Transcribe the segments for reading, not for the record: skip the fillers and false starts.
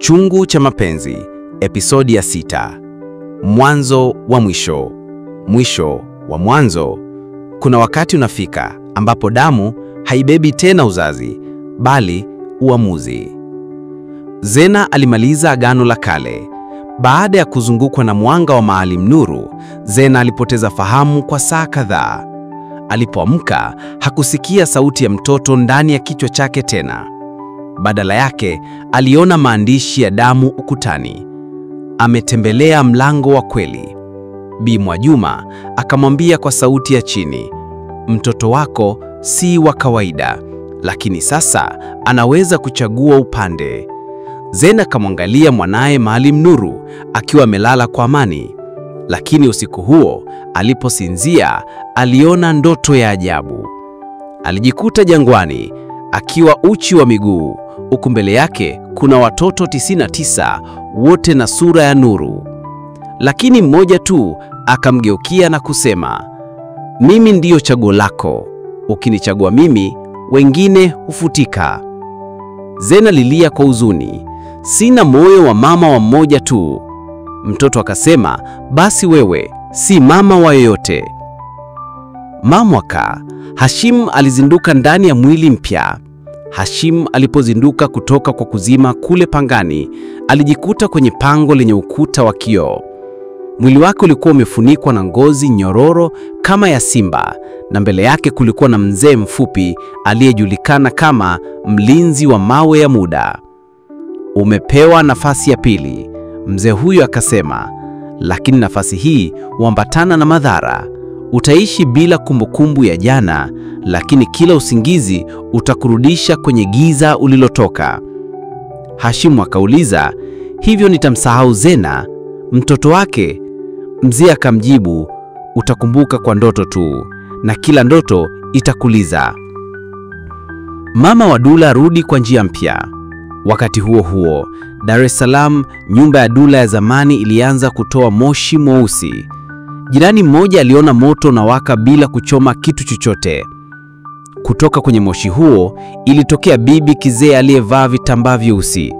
Chungu cha mapenzi, episodi ya 6. Mwanzo wa mwisho, mwisho wa mwanzo. Kuna wakati unafika ambapo damu haibebi tena uzazi, bali uamuzi. Zena alimaliza Agano la Kale. Baada ya kuzungukwa na mwanga wa Maalim Nuru, Zena alipoteza fahamu kwa saa kadhaa. Alipoamka, hakusikia sauti ya mtoto ndani ya kichwa chake tena. Badala yake, aliona maandishi ya damu ukutani. Ametembelea mlango wa kweli. Bi Mwajuma akamwambia kwa sauti ya chini, mtoto wako si wa kawaida, lakini sasa anaweza kuchagua upande. Zena akamwangalia mwanaye Maalim Nuru akiwa amelala kwa amani. Lakini usiku huo, aliposinzia, aliona ndoto ya ajabu. Alijikuta jangwani, akiwa uchi wa miguu. Huku mbele yake kuna watoto 99, wote na sura ya nuru. Lakini mmoja tu akamgeukia na kusema, mimi ndiyo chaguo lako. Ukinichagua mimi, wengine hufutika. Zena lilia kwa huzuni, sina moyo wa mama wa mmoja tu. Mtoto akasema, basi wewe si mama wa yoyote. Mamwaka, Hashim alizinduka ndani ya mwili mpya. Hashim alipozinduka kutoka kwa kuzima kule pangani, alijikuta kwenye pango lenye ukuta wa kioo. Mwili wake ulikuwa umefunikwa na ngozi nyororo kama ya simba, na mbele yake kulikuwa na mzee mfupi aliyejulikana kama mlinzi wa mawe ya muda. Umepewa nafasi ya pili, mzee huyo akasema, lakini nafasi hii huambatana na madhara. Utaishi bila kumbukumbu ya jana, lakini kila usingizi utakurudisha kwenye giza ulilotoka. Hashim akauliza, hivyo nitamsahau Zena, mtoto wake? Mzee akamjibu, utakumbuka kwa ndoto tu, na kila ndoto itakuliza. Mama wa Dula rudi kwa njia mpya. Wakati huo huo, Dar es Salaam, nyumba ya Dula ya zamani ilianza kutoa moshi mweusi. Jirani mmoja aliona moto unawaka bila kuchoma kitu chochote. Kutoka kwenye moshi huo ilitokea bibi kizee aliyevaa vitambaa vyeusi.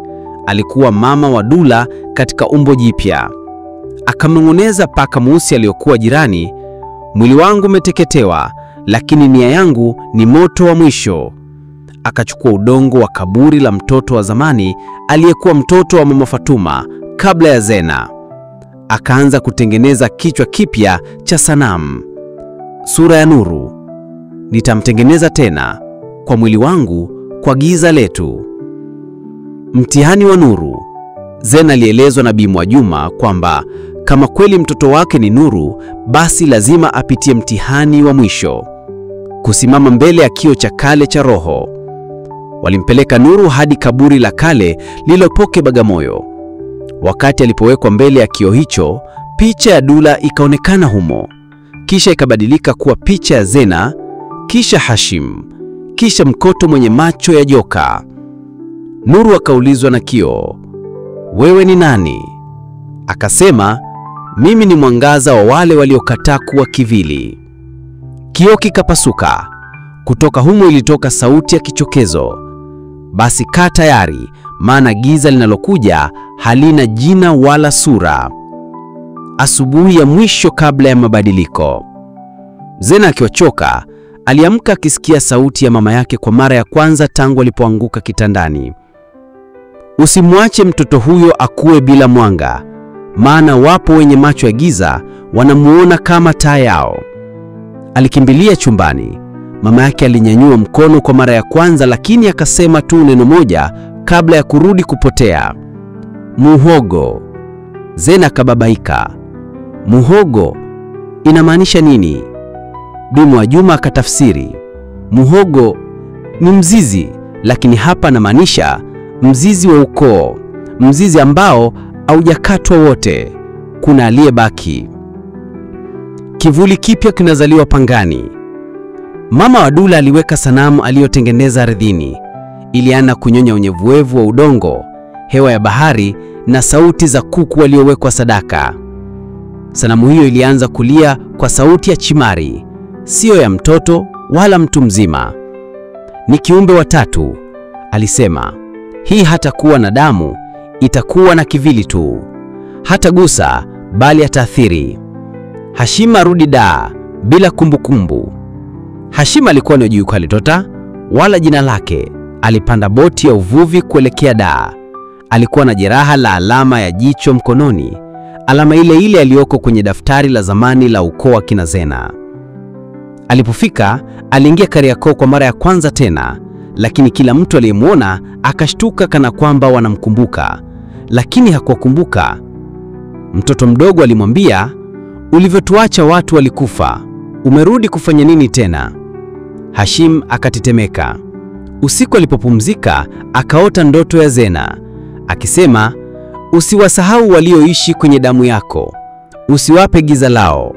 Alikuwa mama wa Dula katika umbo jipya. Akamnong'oneza paka mweusi aliyokuwa jirani, mwili wangu umeteketewa, lakini nia yangu ni moto wa mwisho. Akachukua udongo wa kaburi la mtoto wa zamani aliyekuwa mtoto wa Mama Fatuma kabla ya Zena. Akaanza kutengeneza kichwa kipya cha sanamu. Sura ya nuru. Nitamtengeneza tena kwa mwili wangu, kwa giza letu. Mtihani wa nuru. Zena alielezwa na Bi Mwajuma kwamba kama kweli mtoto wake ni nuru, basi lazima apitie mtihani wa mwisho, kusimama mbele ya kioo cha kale cha roho. Walimpeleka Nuru hadi kaburi la kale lililopoke Bagamoyo. Wakati alipowekwa mbele ya kioo hicho, picha ya Dula ikaonekana humo. Kisha ikabadilika kuwa picha ya Zena, kisha Hashim, kisha mkoto mwenye macho ya joka. Nuru akaulizwa na kioo, wewe ni nani? Akasema, mimi ni mwangaza wa wale waliokataa kuwa kivili. Kioo kikapasuka. Kutoka humo ilitoka sauti ya kichokezo, basi kaa tayari, maana giza linalokuja halina jina wala sura. Asubuhi ya mwisho kabla ya mabadiliko. Zena akiwachoka, aliamka akisikia sauti ya mama yake kwa mara ya kwanza tangu alipoanguka kitandani. Usimwache mtoto huyo akue bila mwanga, maana wapo wenye macho ya giza wanamuona kama taa yao. Alikimbilia chumbani. Mama yake alinyanyua mkono kwa mara ya kwanza, lakini akasema tu neno moja kabla ya kurudi kupotea, muhogo. Zena akababaika. Muhogo inamaanisha nini? Bi Mwajuma akatafsiri, muhogo ni mzizi, lakini hapa anamaanisha mzizi wa ukoo, mzizi ambao haujakatwa wote, kuna aliyebaki. Kivuli kipya kinazaliwa pangani. Mama wa Dula aliweka sanamu aliyotengeneza ardhini. Ilianza kunyonya unyevuevu wa udongo, hewa ya bahari na sauti za kuku waliowekwa sadaka. Sanamu hiyo ilianza kulia kwa sauti ya chimari, sio ya mtoto wala mtu mzima. Ni kiumbe wa tatu, alisema. Hii hatakuwa na damu, itakuwa na kivili tu, hata gusa bali ataathiri. Hashim arudi Dar bila kumbukumbu. Hashim alikuwa ni juu Litota wala jina lake. Alipanda boti ya uvuvi kuelekea Dar. Alikuwa na jeraha la alama ya jicho mkononi, alama ile ile aliyoko kwenye daftari la zamani la ukoo wa kina Zena. Alipofika, aliingia Kariakoo kwa mara ya kwanza tena, lakini kila mtu aliyemwona akashtuka kana kwamba wanamkumbuka, lakini hakuwakumbuka. Mtoto mdogo alimwambia, "Ulivyotuacha watu walikufa, umerudi kufanya nini tena?" Hashim akatetemeka. Usiku alipopumzika, akaota ndoto ya Zena akisema, "Usiwasahau walioishi kwenye damu yako, usiwape giza lao."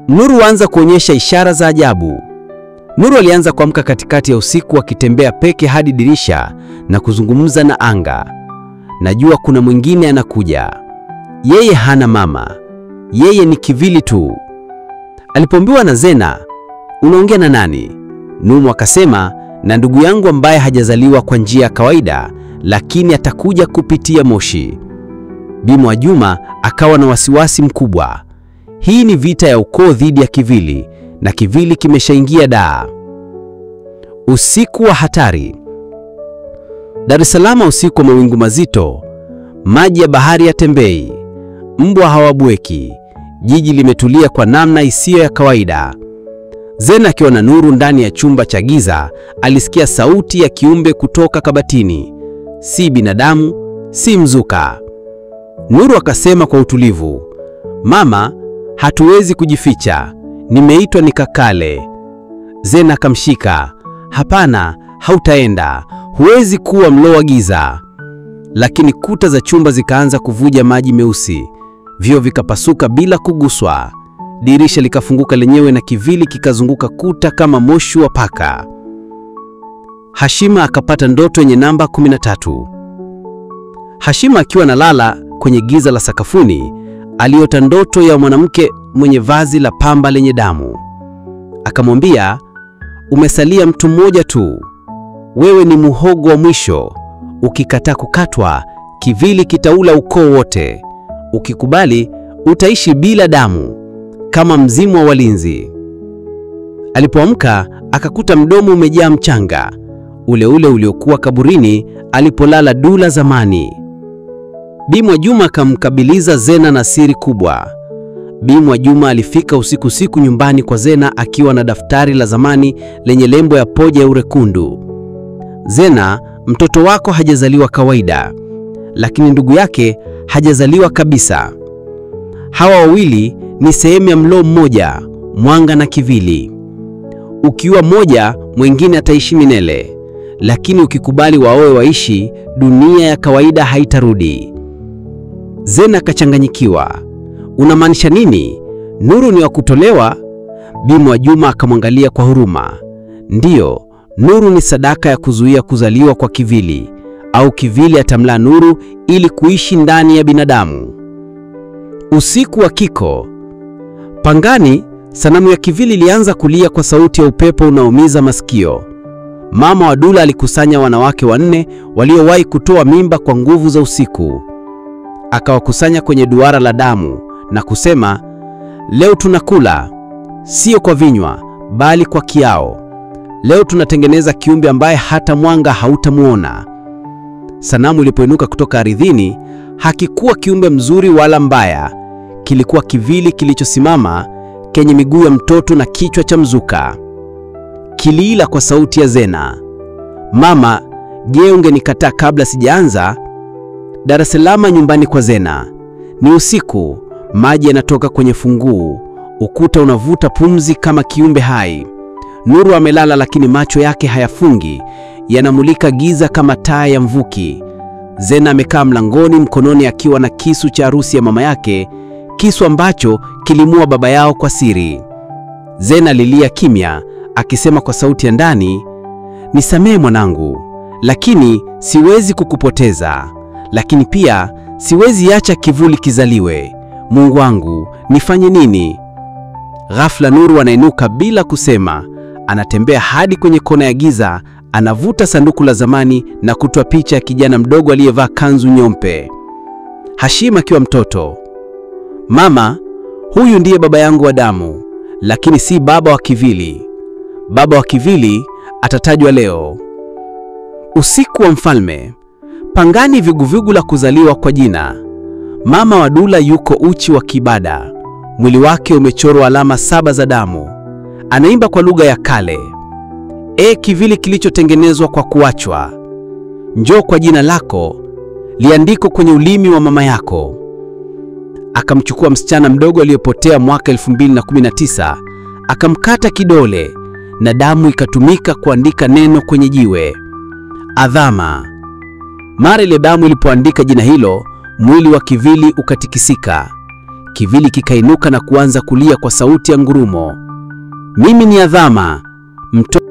Nuru anza kuonyesha ishara za ajabu. Nuru alianza kuamka katikati ya usiku akitembea peke hadi dirisha na kuzungumza na anga. "Najua kuna mwingine anakuja. Yeye hana mama. Yeye ni kivili tu." Alipoambiwa na Zena, "Unaongea na nani?" Nuru akasema, "Na ndugu yangu ambaye hajazaliwa kwa njia ya kawaida, lakini atakuja kupitia moshi." Bi Mwajuma akawa na wasiwasi mkubwa. Hii ni vita ya ukoo dhidi ya kivili, na kivili kimeshaingia Dar. Usiku wa hatari. Dar es Salaam, usiku wa mawingu mazito. Maji ya bahari yatembei, mbwa hawabweki. Jiji limetulia kwa namna isiyo ya kawaida. Zena akiwa na Nuru ndani ya chumba cha giza, alisikia sauti ya kiumbe kutoka kabatini. Si binadamu, si mzuka. Nuru akasema kwa utulivu, "Mama, hatuwezi kujificha. Nimeitwa nikakale." Zena akamshika, "Hapana, hautaenda. Huwezi kuwa mloa giza." Lakini kuta za chumba zikaanza kuvuja maji meusi. Vioo vikapasuka bila kuguswa. Dirisha likafunguka lenyewe na kivili kikazunguka kuta kama moshi wa paka. Hashima akapata ndoto yenye namba 13. Hashima akiwa analala kwenye giza la sakafuni, aliota ndoto ya mwanamke mwenye vazi la pamba lenye damu. Akamwambia, "Umesalia mtu mmoja tu. Wewe ni muhogo wa mwisho. Ukikataa kukatwa, kivili kitaula ukoo wote. Ukikubali, utaishi bila damu, kama mzimu wa walinzi." Alipoamka, akakuta mdomo umejaa mchanga, ule ule uliokuwa kaburini alipolala Dula zamani. Bi Mwajuma akamkabiliza Zena na siri kubwa. Bi Mwajuma alifika usiku nyumbani kwa Zena akiwa na daftari la zamani lenye lembo ya poja ya urekundu. "Zena, mtoto wako hajazaliwa kawaida, lakini ndugu yake hajazaliwa kabisa. Hawa wawili ni sehemu ya mlo mmoja, mwanga na kivili. Ukiua moja, mwingine ataishi milele, lakini ukikubali waoe waishi, dunia ya kawaida haitarudi." Zena akachanganyikiwa. "Unamaanisha nini? Nuru ni wa kutolewa?" Bi Mwajuma akamwangalia kwa huruma. "Ndiyo, Nuru ni sadaka ya kuzuia kuzaliwa kwa kivili, au kivili atamla Nuru ili kuishi ndani ya binadamu." Usiku wa kiko. Pangani, sanamu ya kivili ilianza kulia kwa sauti ya upepo unaoumiza masikio. Mama wa Dula alikusanya wanawake 4 waliowahi kutoa mimba kwa nguvu za usiku. Akawakusanya kwenye duara la damu na kusema, "Leo tunakula, sio kwa vinywa, bali kwa kiao. Leo tunatengeneza kiumbe ambaye hata mwanga hautamuona." Sanamu ilipoinuka kutoka ardhini, hakikuwa kiumbe mzuri wala mbaya. Kilikuwa kivili kilichosimama, kenye miguu ya mtoto na kichwa cha mzuka. Kiliila kwa sauti ya Zena, "Mama, je, ungenikataa kabla sijaanza?" Dar es Salaam, nyumbani kwa Zena. Ni usiku, maji yanatoka kwenye funguu, ukuta unavuta pumzi kama kiumbe hai. Nuru amelala, lakini macho yake hayafungi, yanamulika giza kama taa ya mvuki. Zena amekaa mlangoni, mkononi akiwa na kisu cha harusi ya mama yake, kisu ambacho kilimua baba yao kwa siri. Zena alilia kimya, akisema kwa sauti ya ndani, "Nisamehe mwanangu, lakini siwezi kukupoteza. Lakini pia siwezi acha kivuli kizaliwe. Mungu wangu, nifanye nini?" Ghafla Nuru anainuka bila kusema. Anatembea hadi kwenye kona ya giza, Anavuta sanduku la zamani na kutoa picha ya kijana mdogo aliyevaa kanzu nyeupe. Hashim akiwa mtoto. Mama, huyu ndiye baba yangu wa damu, lakini si baba wa kivili. Baba wa kivili atatajwa leo. Usiku wa mfalme. Pangani, vuguvugu la kuzaliwa kwa jina. Mama wa Dula yuko uchi wa kibada. Mwili wake umechorwa alama 7 za damu. Anaimba kwa lugha ya kale. Kivili kilichotengenezwa kwa kuachwa, njoo kwa jina lako liandiko kwenye ulimi wa mama yako. Akamchukua msichana mdogo aliyepotea mwaka 2019, akamkata kidole na damu ikatumika kuandika neno kwenye jiwe. Adhama. Mara ile damu ilipoandika jina hilo, mwili wa kivili ukatikisika. Kivili kikainuka na kuanza kulia kwa sauti ya ngurumo. Mimi ni Adhama, mtoto